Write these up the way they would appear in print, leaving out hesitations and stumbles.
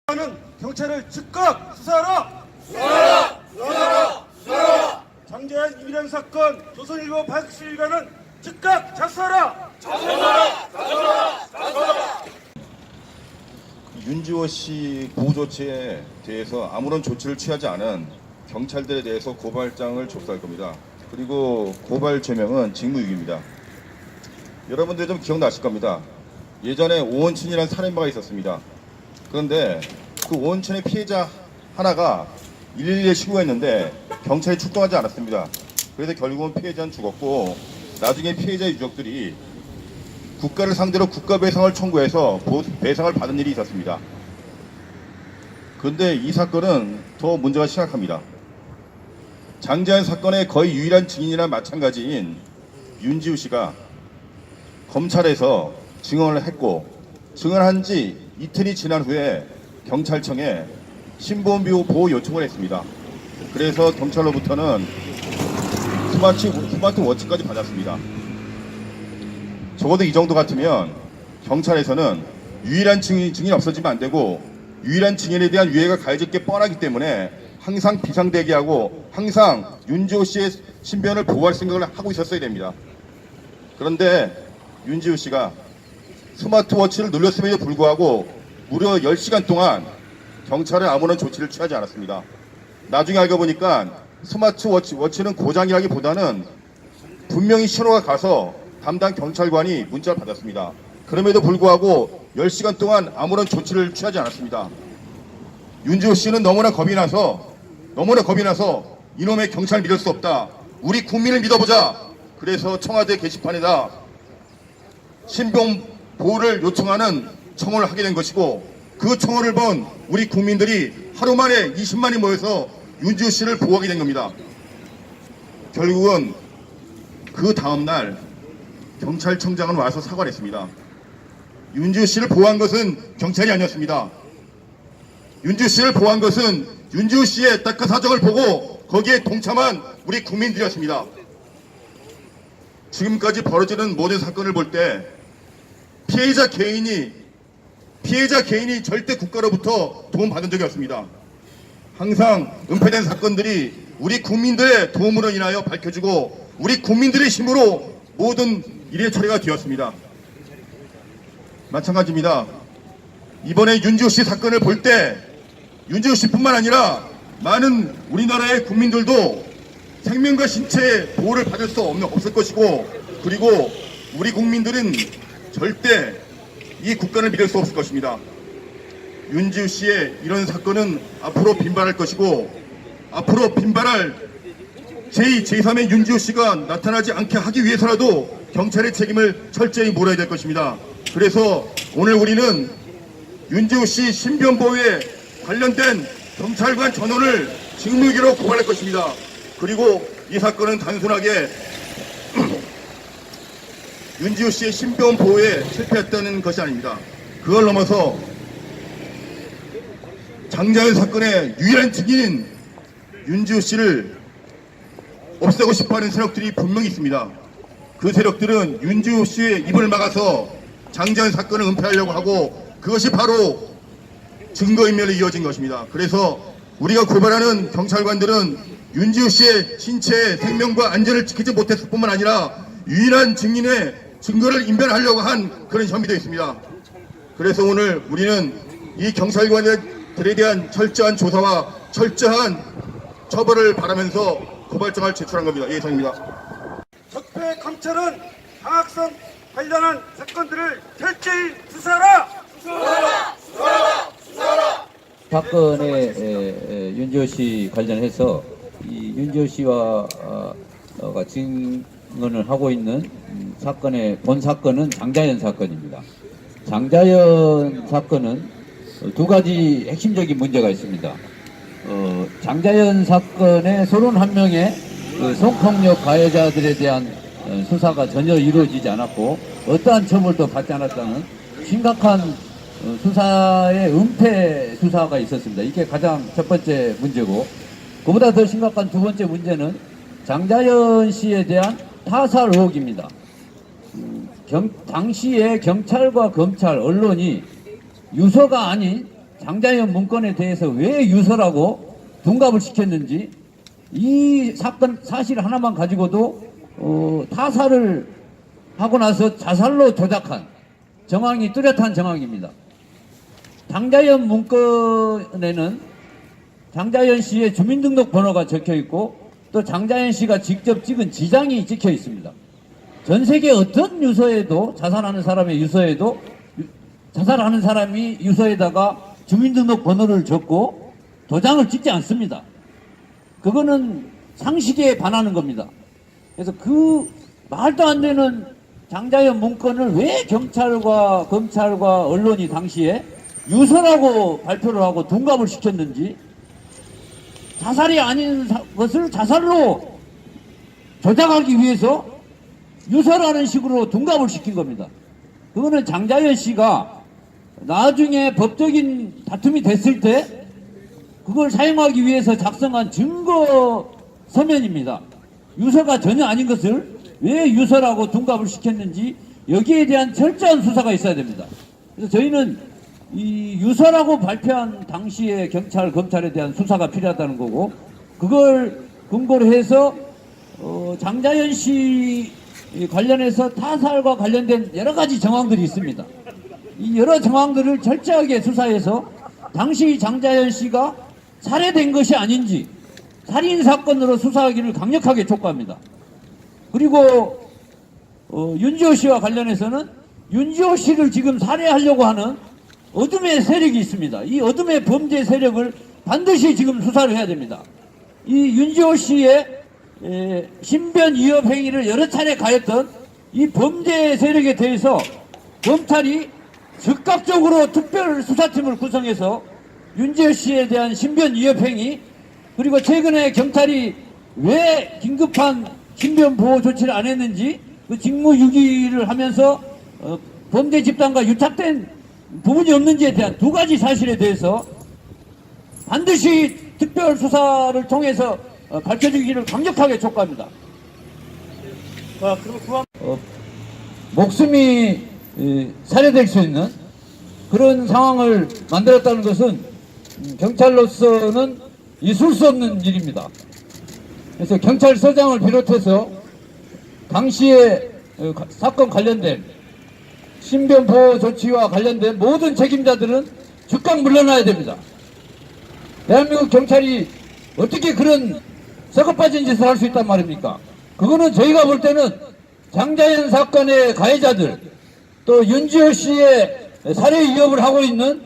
하는 경찰을 즉각 수사하라! 수사하라! 수사하라! 수사하라! 장재현 유일한 사건 조선일보 발식일가는 즉각 자수하라! 자수하라! 자수하라! 자수하라! 윤지호 씨 보호 조치에 대해서 아무런 조치를 취하지 않은 경찰들에 대해서 고발장을 접수할 겁니다. 그리고 고발 죄명은 직무유기입니다. 여러분들 좀 기억나실 겁니다. 예전에 오원춘이라는 살인마가 있었습니다. 그런데 그 오원춘의 피해자 하나가 112에 신고했는데 경찰이 출동하지 않았습니다. 그래서 결국은 피해자는 죽었고 나중에 피해자 유족들이 국가를 상대로 국가배상을 청구해서 배상을 받은 일이 있었습니다. 그런데 이 사건은 더 문제가 심각합니다. 장재현 사건의 거의 유일한 증인이나 마찬가지인 윤지호 씨가 검찰에서 증언을 했고 증언한 지 이틀이 지난 후에 경찰청에 신변 보호 요청을 했습니다. 그래서 경찰로부터는 스마트워치까지 받았습니다. 적어도 이 정도 같으면 경찰에서는 유일한 증인이 없어지면 안 되고 유일한 증인에 대한 유해가 가해질 게 뻔하기 때문에 항상 비상대기하고 항상 윤지호 씨의 신변을 보호할 생각을 하고 있었어야 됩니다. 그런데 윤지호 씨가 스마트워치를 눌렀음에도 불구하고 무려 10시간 동안 경찰은 아무런 조치를 취하지 않았습니다. 나중에 알고 보니까 스마트워치는 고장이라기보다는 분명히 신호가 가서 담당 경찰관이 문자를 받았습니다. 그럼에도 불구하고 10시간 동안 아무런 조치를 취하지 않았습니다. 윤지호 씨는 너무나 겁이 나서 이놈의 경찰 믿을 수 없다. 우리 국민을 믿어보자. 그래서 청와대 게시판에다 신변 보호를 요청하는 청원을 하게 된 것이고 그 청원을 본 우리 국민들이 하루 만에 20만이 모여서 윤지호 씨를 보호하게 된 겁니다. 결국은 그 다음날 경찰청장은 와서 사과를 했습니다. 윤지호 씨를 보호한 것은 경찰이 아니었습니다. 윤지호 씨를 보호한 것은 윤지호 씨의 딱한 사정을 보고 거기에 동참한 우리 국민들이었습니다. 지금까지 벌어지는 모든 사건을 볼 때 피해자 개인이 절대 국가로부터 도움받은 적이 없습니다. 항상 은폐된 사건들이 우리 국민들의 도움으로 인하여 밝혀지고 우리 국민들의 힘으로 모든 일의 처리가 되었습니다. 마찬가지입니다. 이번에 윤지호 씨 사건을 볼 때 윤지호 씨뿐만 아니라 많은 우리나라의 국민들도 생명과 신체의 보호를 받을 수 없을 것이고 그리고 우리 국민들은 절대 이 국가를 믿을 수 없을 것입니다. 윤지호 씨의 이런 사건은 앞으로 빈발할 것이고 앞으로 빈발할 제2, 제3의 윤지호 씨가 나타나지 않게 하기 위해서라도 경찰의 책임을 철저히 물어야 될 것입니다. 그래서 오늘 우리는 윤지호 씨 신변보호에 관련된 경찰관 전원을 직무유기로 고발할 것입니다. 그리고 이 사건은 단순하게 윤지호 씨의 신변 보호에 실패했다는 것이 아닙니다. 그걸 넘어서 장재현 사건의 유일한 증인인 윤지호 씨를 없애고 싶어하는 세력들이 분명히 있습니다. 그 세력들은 윤지호 씨의 입을 막아서 장재현 사건을 은폐하려고 하고 그것이 바로 증거인멸로 이어진 것입니다. 그래서 우리가 고발하는 경찰관들은 윤지호 씨의 신체의 생명과 안전을 지키지 못했을 뿐만 아니라 유일한 증인의 증거를 인멸하려고 한 그런 혐의도 있습니다. 그래서 오늘 우리는 이 경찰관들에 대한 철저한 조사와 철저한 처벌을 바라면서 고발장을 제출한 겁니다. 예, 이상입니다. 적폐 검찰은 방학성 관련한 사건들을 철저히 수사하라! 수사하라! 수사하라! 수사하라! 사건에 윤지호 씨 관련해서 이 윤지호 씨와 증언을 하고 있는 사건의 본 사건은 장자연 사건입니다. 장자연 사건은 두 가지 핵심적인 문제가 있습니다. 장자연 사건의 31명의 성폭력 가해자들에 대한 수사가 전혀 이루어지지 않았고 어떠한 처벌도 받지 않았다는 심각한 수사의 은폐 수사가 있었습니다. 이게 가장 첫 번째 문제고 그보다 더 심각한 두 번째 문제는 장자연 씨에 대한 타살 의혹입니다. 당시에 경찰과 검찰, 언론이 유서가 아닌 장자연 문건에 대해서 왜 유서라고 둔갑을 시켰는지 이 사건 사실 하나만 가지고도 타살을 하고 나서 자살로 조작한 정황이 뚜렷한 정황입니다. 장자연 문건에는 장자연 씨의 주민등록 번호가 적혀 있고 또 장자연 씨가 직접 찍은 지장이 찍혀 있습니다. 전 세계 어떤 유서에도 자살하는 사람의 유서에도 자살하는 사람이 유서에다가 주민등록 번호를 적고 도장을 찍지 않습니다. 그거는 상식에 반하는 겁니다. 그래서 그 말도 안 되는 장자연 문건을 왜 경찰과 검찰과 언론이 당시에 유서라고 발표를 하고 둔갑을 시켰는지, 자살이 아닌 것을 자살로 조작하기 위해서 유서라는 식으로 둔갑을 시킨 겁니다. 그거는 장자연 씨가 나중에 법적인 다툼이 됐을 때 그걸 사용하기 위해서 작성한 증거 서면입니다. 유서가 전혀 아닌 것을 왜 유서라고 둔갑을 시켰는지 여기에 대한 철저한 수사가 있어야 됩니다. 그래서 저희는 이 유서라고 발표한 당시에 경찰, 검찰에 대한 수사가 필요하다는 거고, 그걸 근거로 해서 장자연 씨 관련해서 타살과 관련된 여러 가지 정황들이 있습니다. 이 여러 정황들을 철저하게 수사해서 당시 장자연 씨가 살해된 것이 아닌지 살인사건으로 수사하기를 강력하게 촉구합니다. 그리고 윤지호 씨와 관련해서는 윤지호 씨를 지금 살해하려고 하는 어둠의 세력이 있습니다. 이 어둠의 범죄 세력을 반드시 지금 수사를 해야 됩니다. 이 윤지호 씨의 신변 위협 행위를 여러 차례 가했던 이 범죄 세력에 대해서 검찰이 즉각적으로 특별수사팀을 구성해서 윤지호 씨에 대한 신변 위협 행위, 그리고 최근에 경찰이 왜 긴급한 신변 보호 조치를 안 했는지 그 직무유기를 하면서 범죄 집단과 유착된 부분이 없는지에 대한 두 가지 사실에 대해서 반드시 특별수사를 통해서 밝혀주기를 강력하게 촉구합니다. 목숨이 살해될 수 있는 그런 상황을 만들었다는 것은 경찰로서는 있을 수 없는 일입니다. 그래서 경찰서장을 비롯해서 당시에 사건 관련된 신변보호 조치와 관련된 모든 책임자들은 즉각 물러나야 됩니다. 대한민국 경찰이 어떻게 그런 썩어빠진 짓을 할 수 있단 말입니까? 그거는 저희가 볼 때는 장자연 사건의 가해자들, 또 윤지호 씨의 살해 위협을 하고 있는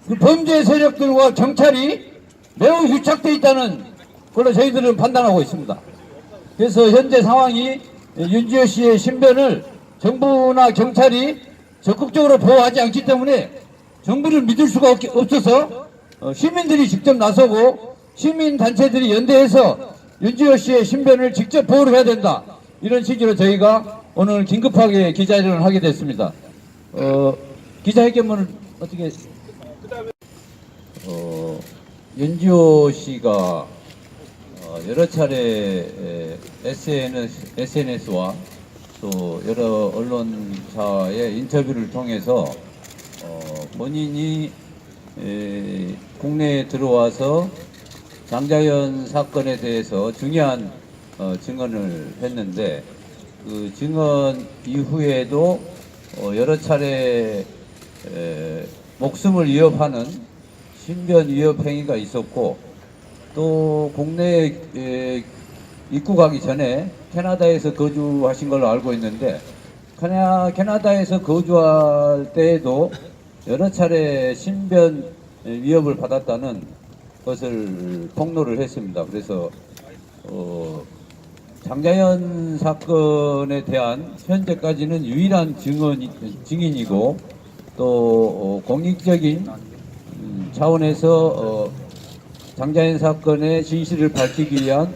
그 범죄 세력들과 경찰이 매우 유착되어 있다는 걸로 저희들은 판단하고 있습니다. 그래서 현재 상황이 윤지호 씨의 신변을 정부나 경찰이 적극적으로 보호하지 않기 때문에 정부를 믿을 수가 없어서 시민들이 직접 나서고 시민단체들이 연대해서 윤지호 씨의 신변을 직접 보호를 해야 된다, 이런 식으로 저희가 오늘 긴급하게 기자회견을 하게 됐습니다. 기자회견문을 어떻게 윤지호 씨가 여러 차례 SNS와 또 여러 언론사의 인터뷰를 통해서 본인이 국내에 들어와서 장자연 사건에 대해서 중요한 증언을 했는데, 그 증언 이후에도 여러 차례 목숨을 위협하는 신변 위협 행위가 있었고, 또 국내에 입국하기 전에 캐나다에서 거주하신 걸로 알고 있는데, 캐나다에서 거주할 때에도 여러 차례 신변 위협을 받았다는 것을 폭로를 했습니다. 그래서 장자연 사건에 대한 현재까지는 유일한 증인이고, 또 공익적인 차원에서 장자연 사건의 진실을 밝히기 위한,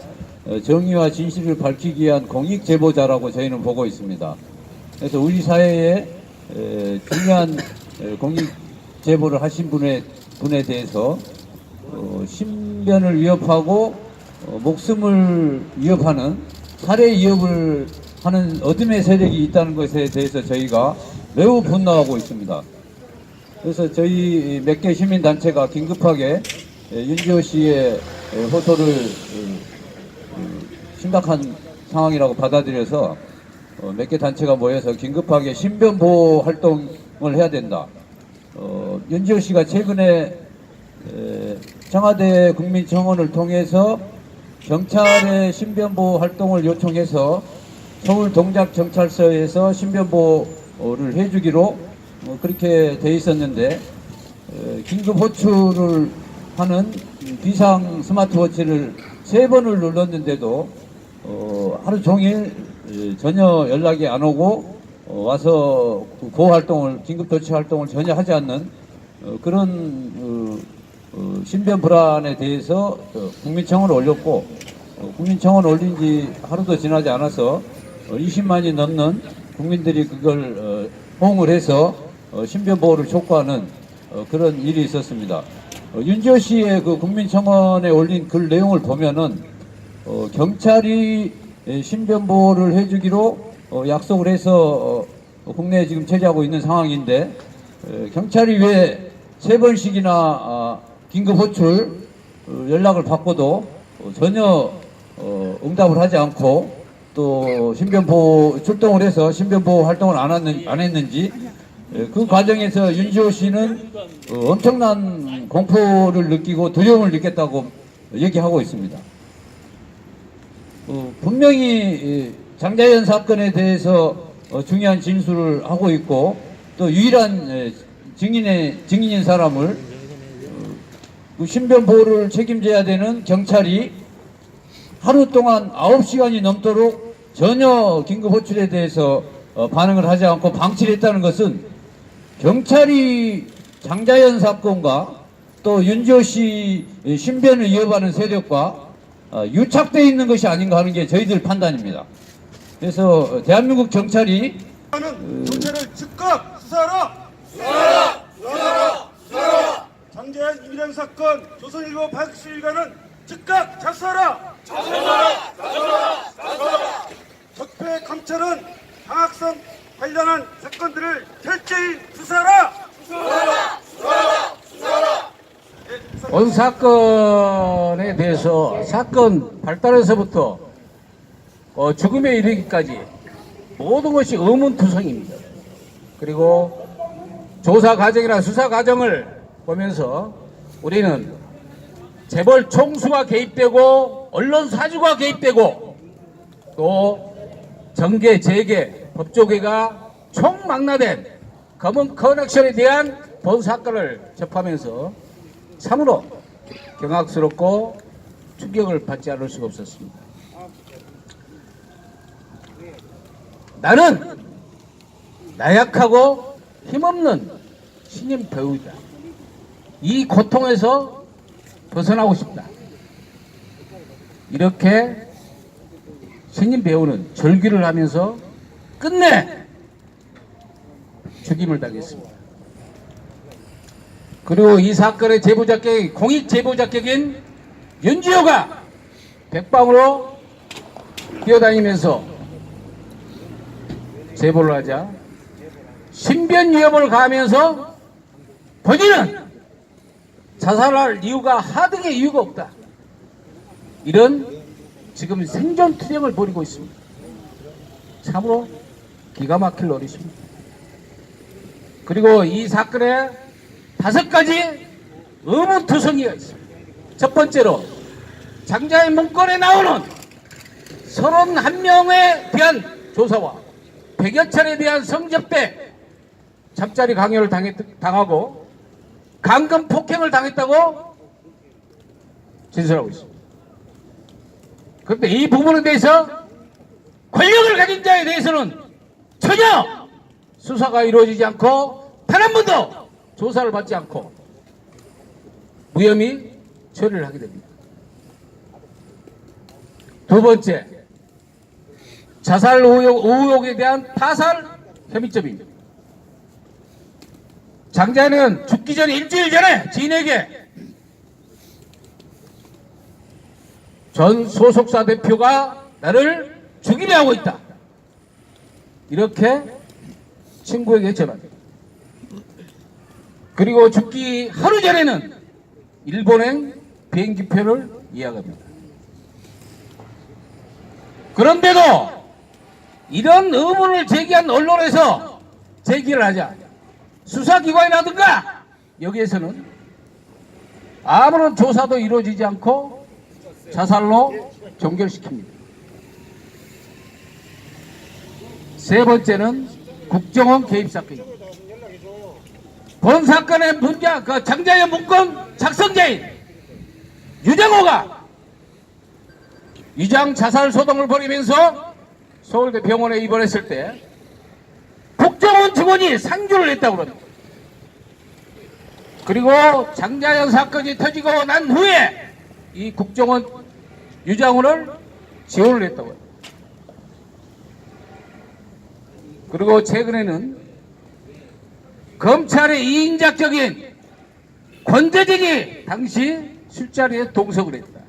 정의와 진실을 밝히기 위한 공익 제보자라고 저희는 보고 있습니다. 그래서 우리 사회에 중요한 공익 제보를 하신 분에 대해서 신변을 위협하고 목숨을 위협하는 살해 위협을 하는 어둠의 세력이 있다는 것에 대해서 저희가 매우 분노하고 있습니다. 그래서 저희 몇 개 시민단체가 긴급하게 윤지호 씨의 호소를 심각한 상황이라고 받아들여서 몇 개 단체가 모여서 긴급하게 신변보호 활동을 해야 된다. 윤지호 씨가 최근에 청와대 국민청원을 통해서 경찰의 신변보호 활동을 요청해서 서울 동작경찰서에서 신변보호를 해주기로 그렇게 돼 있었는데 긴급 호출을 하는 비상 스마트워치를 3번을 눌렀는데도 하루 종일 전혀 연락이 안 오고 와서 보호 활동을 긴급 조치 활동을 전혀 하지 않는 그런 신변 불안에 대해서 국민청원을 올렸고 국민청원 올린 지 하루도 지나지 않아서 20만이 넘는 국민들이 그걸 호응을 해서 신변 보호를 촉구하는 그런 일이 있었습니다. 윤지호 씨의 그 국민청원에 올린 글 내용을 보면은 경찰이 신변 보호를 해주기로 약속을 해서 국내에 지금 체제하고 있는 상황인데 경찰이 왜 3번씩이나 긴급 호출 연락을 받고도 전혀 응답을 하지 않고 또 신변보호 출동을 해서 신변보호 활동을 안 했는지 그 과정에서 윤지호 씨는 엄청난 공포를 느끼고 두려움을 느꼈다고 얘기하고 있습니다. 분명히 장자연 사건에 대해서 중요한 진술을 하고 있고 또 유일한 증인인 사람을 신변보호를 책임져야 되는 경찰이 하루 동안 9시간이 넘도록 전혀 긴급 호출에 대해서 반응을 하지 않고 방치를 했다는 것은 경찰이 장자연 사건과 또 윤지호 씨 신변을 이어가는 세력과 유착되어 있는 것이 아닌가 하는 게 저희들 판단입니다. 그래서 대한민국 경찰이 경찰을 즉각 수사하라! 수사하라! 수사하라! 수사하라! 장자연 이미령 사건 조선일보 80일간은 즉각 작수하라! 자수하라! 자수하라! 자수하라! 적폐 감찰은 방학성 관련한 사건들을 철저히 수사하라! 수사하라! 수사하라! 수사하라! 본 사건에 대해서 사건 발단에서부터 죽음에 이르기까지 모든 것이 의문투성입니다. 그리고 조사 과정이나 수사 과정을 보면서 우리는 재벌 총수가 개입되고 언론 사주가 개입되고 또 정계, 재계, 법조계가 총망라된 검은 커넥션에 대한 본 사건을 접하면서 참으로 경악스럽고 충격을 받지 않을 수가 없었습니다. 나는 나약하고 힘없는 신인 배우이다. 이 고통에서 벗어나고 싶다. 이렇게 신인 배우는 절규를 하면서 끝내 죽임을 당했습니다. 그리고 이 사건의 제보자격, 공익 제보자격인 윤지호가 백방으로 뛰어다니면서 제보를 하자 신변 위협을 가하면서 본인은 자살할 이유가 하등의 이유가 없다. 이런 지금 생존 투쟁을 벌이고 있습니다. 참으로 기가 막힐 노릇입니다. 그리고 이 사건에 5가지 의문투성이가 있습니다. 첫 번째로 장자연 문건에 나오는 31명에 대한 조사와 100여 차례에 대한 성접대, 잠자리 강요를 당하고 강간 폭행을 당했다고 진술하고 있습니다. 그런데 이 부분에 대해서 권력을 가진 자에 대해서는 전혀 수사가 이루어지지 않고 단 한 번도 조사를 받지 않고 무혐의 처리를 하게 됩니다. 두 번째, 자살 의혹에 대한 타살 혐의점입니다. 장자연은 죽기 전 일주일 전에 지인에게 전 소속사 대표가 나를 죽이려 하고 있다. 이렇게 친구에게 전합니다. 그리고 죽기 하루 전에는 일본행 비행기표를 예약합니다. 그런데도 이런 의문을 제기한 언론에서 제기를 하자 수사기관이라든가 여기에서는 아무런 조사도 이루어지지 않고 자살로 종결시킵니다. 세 번째는 국정원 개입 사건입니다. 본 사건의 문자, 장자연 문건 작성자인 유정호가 위장 자살 소동을 벌이면서 서울대 병원에 입원했을 때 국정원 직원이 상주를 했다고 합니다. 그리고 장자연 사건이 터지고 난 후에 이 국정원 유장호를 지원을 했다고 합니다. 그리고 최근에는 검찰의 이인작적인 권재직이 당시 술자리에 동석을 했다.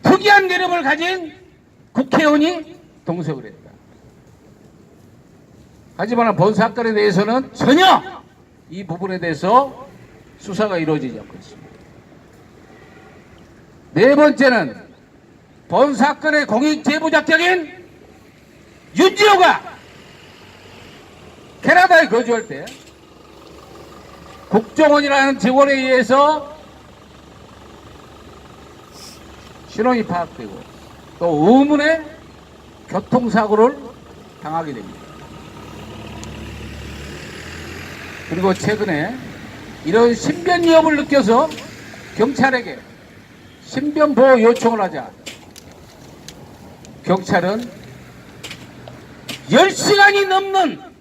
특이한 개념을 가진 국회의원이 동석을 했다. 하지만 본 사건에 대해서는 전혀 이 부분에 대해서 수사가 이루어지지 않고 있습니다. 네 번째는 본 사건의 공익 제보자격인 윤지호가 캐나다에 거주할 때 국정원이라는 직원에 의해서 신원이 파악되고 또 의문의 교통사고를 당하게 됩니다. 그리고 최근에 이런 신변 위협을 느껴서 경찰에게 신변보호 요청을 하자 경찰은 10시간이 넘는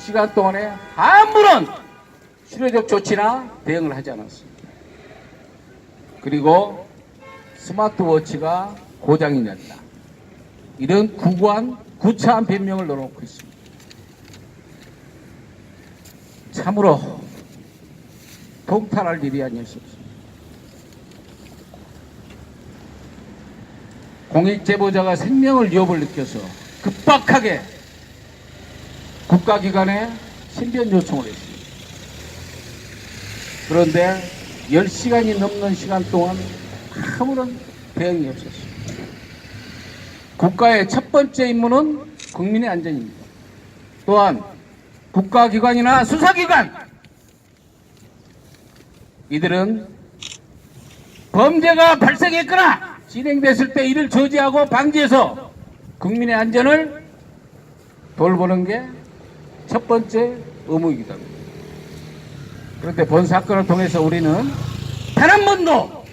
시간 동안에 아무런 실효적 조치나 대응을 하지 않았습니다. 그리고 스마트워치가 고장이 났다. 이런 구차한 변명을 넣어놓고 있습니다. 참으로 통탄할 일이 아닐 수 없습니다. 공익제보자가 생명을 위협을 느껴서 급박하게 국가기관에 신변 요청을 했습니다. 그런데 10시간이 넘는 시간 동안 아무런 대응이 없었습니다. 국가의 첫 번째 임무는 국민의 안전입니다. 또한 국가기관이나 수사기관 이들은 범죄가 발생했거나 진행됐을 때 이를 저지하고 방지해서 국민의 안전을 돌보는 게 첫 번째 의무이기도 합니다. 그런데 본 사건을 통해서 우리는 단 한 번도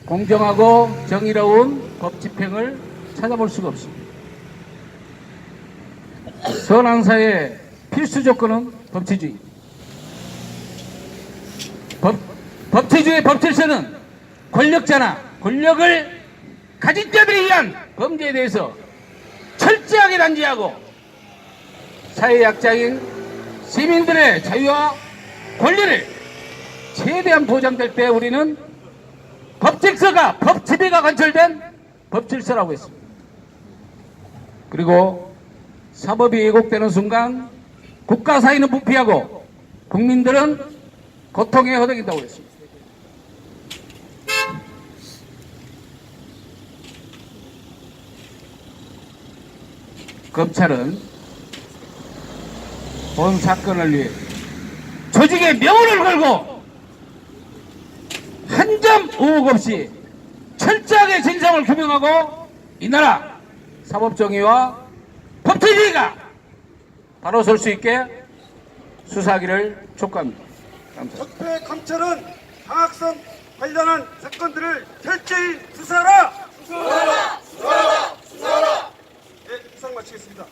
공정하고 정의로운 법 집행을 찾아볼 수가 없습니다. 선왕사의 필수 조건은 법치주의. 법치주의 법질서는 권력자나 권력을 가진 자들에 의한 범죄에 대해서 철저하게 단죄하고 사회 약자인 시민들의 자유와 권리를 최대한 보장될 때 우리는 법질서가 법지배가 관철된 법질서라고 했습니다. 그리고 사법이 왜곡되는 순간 국가 사이는 부패하고 국민들은 고통에 허덕인다고 했습니다. 검찰은 본 사건을 위해 조직의 명운을 걸고 한 점 의혹 없이 철저하게 진상을 규명하고 이 나라 사법정의와 법치주의가 바로 설 수 있게 수사하기를 촉구합니다. 감사합니다. 적폐 검찰은 방학성 관련한 사건들을 철저히 수사하라! 수사하라! 수사하라! 수사하라! 네, 이상 마치겠습니다.